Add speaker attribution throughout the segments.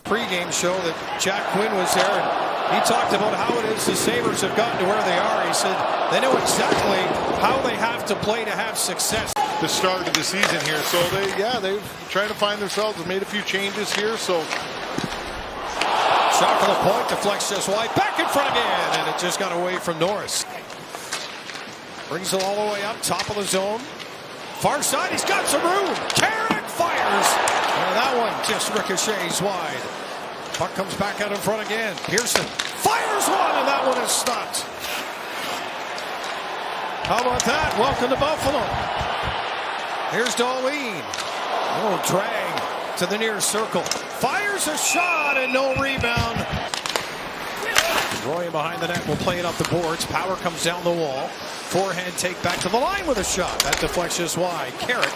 Speaker 1: pregame show that Jack Quinn was there, and he talked about how it is the Sabres have gotten to where they are. He said they know exactly how they have to play to have success.
Speaker 2: The start of the season here, so they've tried to find themselves and made a few changes here. So
Speaker 1: shot for the point, deflects just wide, back in front again, and it just got away from Norris. Brings it all the way up, top of the zone. Far side, he's got some room. Carrick fires. And that one just ricochets wide. Puck comes back out in front again. Pearson fires one, and that one is stopped. How about that? Welcome to Buffalo. Here's Darlene. Oh, drag to the near circle. Fires a shot and no rebound. Roy behind the net will play it up the boards. Power comes down the wall. Forehand take back to the line with a shot. That deflects just wide. Carrick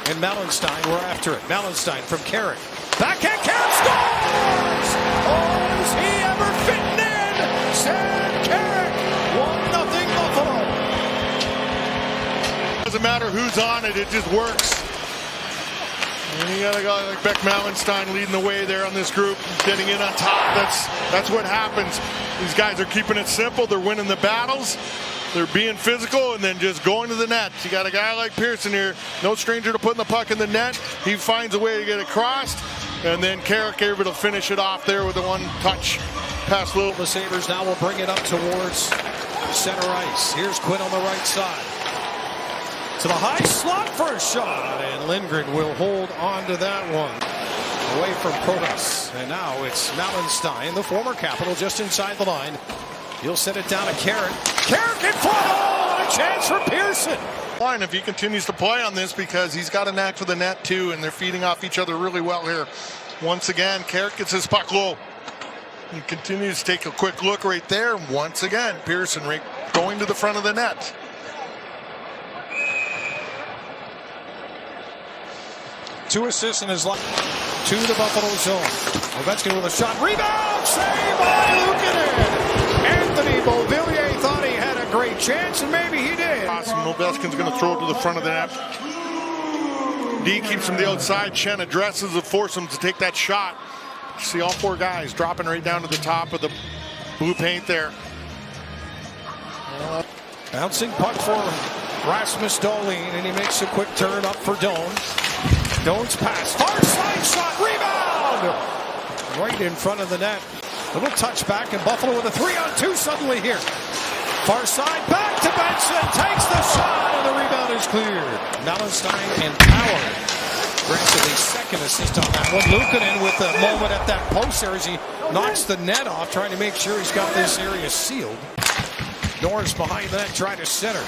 Speaker 1: and Mellenstein were after it. Mellenstein from Carrick. Backhand, Carrick scores! Oh, is he ever fitting in? Sam Carrick, 1-0 Buffalo.
Speaker 2: Doesn't matter who's on it, it just works. And you got a guy like Beck Mellenstein leading the way there on this group, getting in on top. That's what happens. These guys are keeping it simple. They're winning the battles. They're being physical and then just going to the net. You got a guy like Pearson here, no stranger to putting the puck in the net. He finds a way to get it crossed, and then Carrick able to finish it off there with the one touch pass.
Speaker 1: The Sabres now will bring it up towards center ice. Here's Quinn on the right side. To the high slot for a shot, and Lindgren will hold on to that one. Away from Protas, and now it's Mellenstein, the former Capital, just inside the line. He'll set it down to Carrick. Carrick in front, oh, and a chance for Pearson.
Speaker 2: Fine if he continues to play on this, because he's got a knack for the net too, and they're feeding off each other really well here. Once again, Carrick gets his puck low. He continues to take a quick look right there. Once again, Pearson going to the front of the net.
Speaker 1: Two assists in his life to the Buffalo zone. Ovechkin with a shot. Rebound! Saved by Luukkonen! Anthony Beauvillier thought he had a great chance, and maybe he did.
Speaker 2: Awesome. Ovechkin's going to throw it to the front of the net. D keeps him to the outside. Shen addresses to force him to take that shot. You see all four guys dropping right down to the top of the blue paint there.
Speaker 1: Bouncing puck for Rasmus Dahlin, and he makes a quick turn up for Doan. Doan's pass, far side shot, rebound! Right in front of the net. Little touchback, and Buffalo with a 3-on-2 suddenly here. Far side, back to Benson, takes the shot, and the rebound is cleared. Mellenstein and Power. Granted a second assist on that one. Luukkonen with a moment at that post there as he knocks the net off, trying to make sure he's got this area sealed. Norris behind the net, trying to center.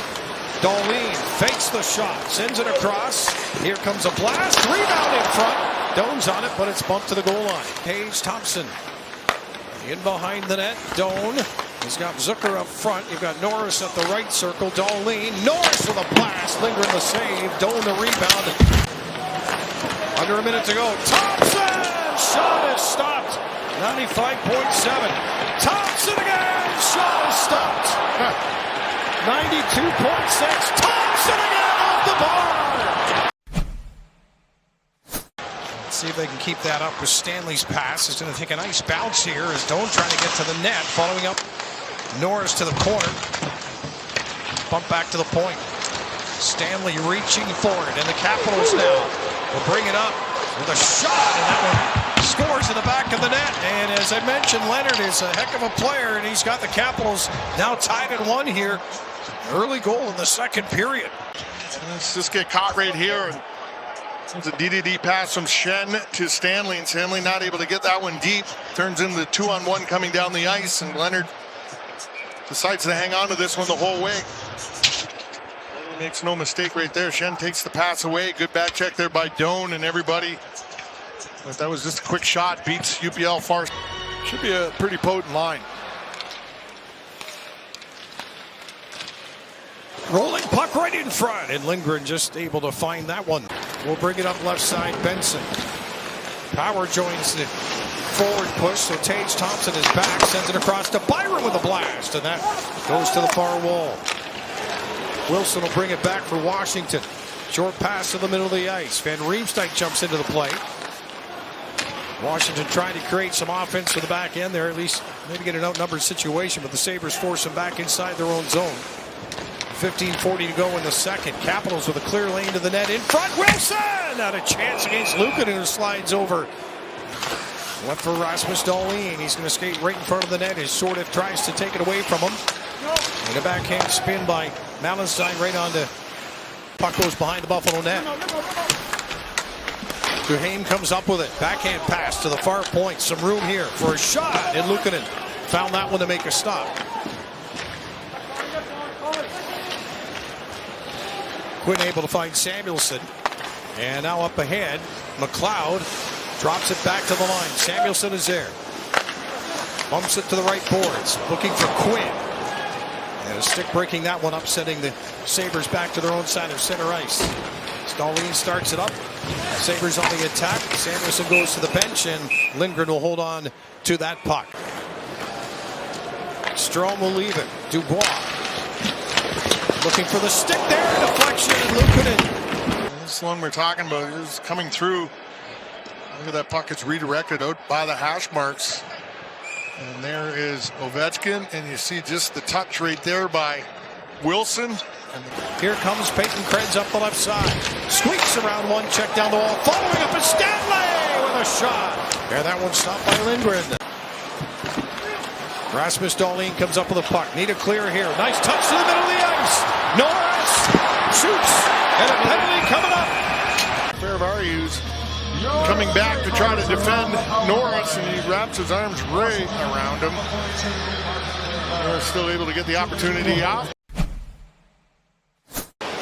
Speaker 1: Darlene fakes the shot, sends it across. Here comes a blast, rebound in front. Doan's on it, but it's bumped to the goal line. Paige Thompson in behind the net. Doan has got Zucker up front. You've got Norris at the right circle. Darlene, Norris with a blast. Lindgren the save. Doan the rebound. Under a minute to go. Thompson! Shot is stopped. 95.7. Thompson again. Shot is stopped. 92.6. Thompson again off the bar. Let's see if they can keep that up with Stanley's pass. It's going to take a nice bounce here as Doan trying to get to the net. Following up Norris to the corner. Bump back to the point. Stanley reaching for it, and the Capitals now will bring it up with a shot, and that one scores in the back of the net. And as I mentioned, Leonard is a heck of a player, and he's got the Capitals now tied at 1 here. Early goal in the second period.
Speaker 2: Let's just get caught right here. It's a DDD pass from Shen to Stanley, and Stanley not able to get that one deep. Turns into the 2-on-1 coming down the ice, and Leonard decides to hang on to this one the whole way. He makes no mistake right there. Shen takes the pass away. Good back check there by Doan and everybody. But that was just a quick shot. Beats UPL far. Should be a pretty potent line.
Speaker 1: Rolling puck right in front, and Lindgren just able to find that one. We'll bring it up left side, Benson. Power joins the forward push, so Tage Thompson is back, sends it across to Byron with a blast, and that goes to the far wall. Wilson will bring it back for Washington. Short pass to the middle of the ice. Van Riemsdyk jumps into the play. Washington trying to create some offense for the back end there, at least maybe get an outnumbered situation, but the Sabres force them back inside their own zone. 15:40 to go in the second. Capitals with a clear lane to the net in front. Wilson! Not a chance against Luukkonen, who slides over. Left for Rasmus Dahlin. He's going to skate right in front of the net as Sordiff tries to take it away from him. And a backhand spin by Malenstein right onto. Puck goes behind the Buffalo net. Duhaime comes up with it. Backhand pass to the far point. Some room here for a shot. And Luukkonen found that one to make a stop. Quinn able to find Samuelsson. And now up ahead, McLeod drops it back to the line. Samuelsson is there. Bumps it to the right boards. Looking for Quinn. And a stick breaking that one up, sending the Sabres back to their own side of center ice. Dahlin starts it up. Sabres on the attack. Samuelsson goes to the bench, and Lindgren will hold on to that puck. Strome will leave it. Dubois looking for the stick there. Deflection, and Luukkonen.
Speaker 2: This one we're talking about is coming through. Look at that puck. It's redirected out by the hash marks. And there is Ovechkin, and you see just the touch right there by Wilson. And
Speaker 1: here comes Peyton Krebs up the left side. Squeaks around one, check down the wall. Following up is Stanley with a shot. There, that one stopped by Lindgren. Rasmus Dahlin comes up with a puck. Need a clear here. Nice touch to the middle of the ice. Norris shoots, and a penalty coming up.
Speaker 2: Fairvary's coming back to try to defend Norris, and he wraps his arms right around him. Norris still able to get the opportunity out.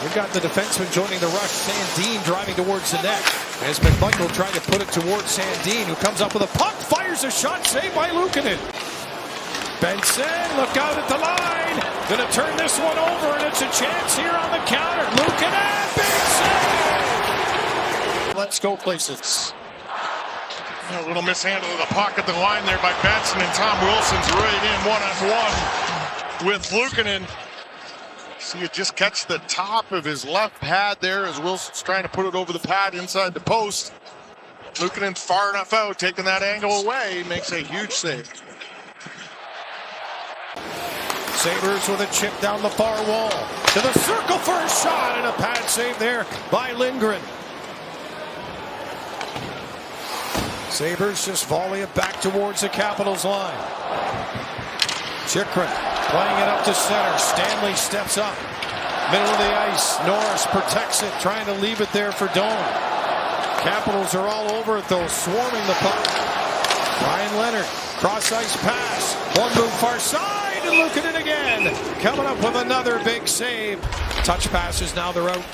Speaker 1: We've got the defenseman joining the rush. Sandin driving towards the net as McMichael trying to put it towards Sandin, who comes up with a puck, fires a shot, saved by Luukkonen. Benson, look out at the line. Going to turn this one over, and it's a chance here on the counter. Luukkonen, big save!
Speaker 2: Let's go places. A little mishandle of the puck at the line there by Benson, and Tom Wilson's right in one-on-one with Luukkonen. See it just catch the top of his left pad there as Wilson's trying to put it over the pad inside the post. Luukkonen far enough out, taking that angle away, makes a huge save.
Speaker 1: Sabres with a chip down the far wall. To the circle for a shot, and a pad save there by Lindgren. Sabres just volley it back towards the Capitals line. Chychrun playing it up to center. Stanley steps up. Middle of the ice. Norris protects it, trying to leave it there for Doan. Capitals are all over it, though, swarming the puck. Ryan Leonard, cross-ice pass. One move far side, and Luukkonen again. Coming up with another big save. Touch passes, now they're out.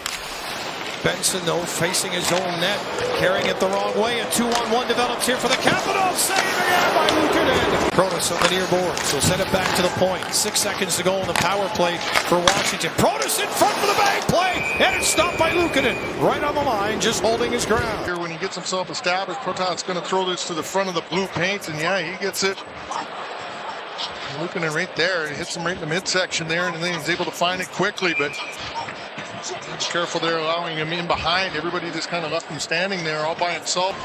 Speaker 1: Benson, though, facing his own net, carrying it the wrong way. A 2-on-1 develops here for the Capitals. Save again by Luukkonen. Protas on the near boards. He'll send it back to the point. 6 seconds to go on the power play for Washington. Protas in front for the bag play, and it's stopped by Luukkonen. Right on the line, just holding his ground.
Speaker 2: Here when he gets himself established, Protas going to throw this to the front of the blue paint, and yeah, he gets it. Luukkonen right there. He hits him right in the midsection there, and then he's able to find it quickly, but just careful there, allowing him in behind. Everybody just kind of left him standing there all by himself.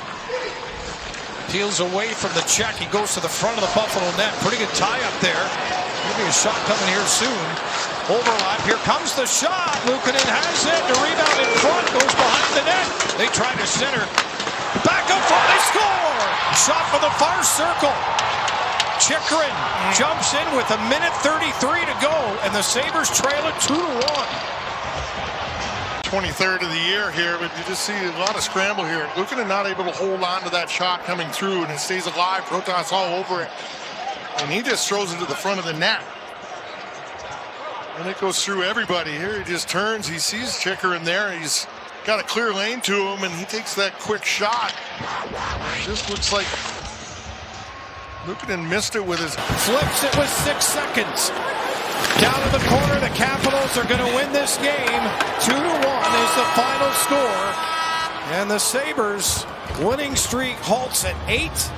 Speaker 1: Peels away from the check. He goes to the front of the Buffalo net. Pretty good tie up there. Maybe a shot coming here soon. Overlap. Here comes the shot. Luukkonen has it. The rebound in front goes behind the net. They try to center. Back up front. They score. Shot for the far circle. Chychrun jumps in with 1:33 to go, and the Sabres trail it 2-1.
Speaker 2: 23rd of the year here, but you just see a lot of scramble here. Luukkonen not able to hold on to that shot coming through, and it stays alive. Protas all over it, and he just throws it to the front of the net. And it goes through everybody. Here he just turns, he sees Chychrun there, he's got a clear lane to him, and he takes that quick shot. It just looks like Luukkonen missed it with his...
Speaker 1: Flips it with 6 seconds. Down in the corner, the Capitals are going to win this game. 2-1 is the final score. And the Sabres winning streak halts at 8.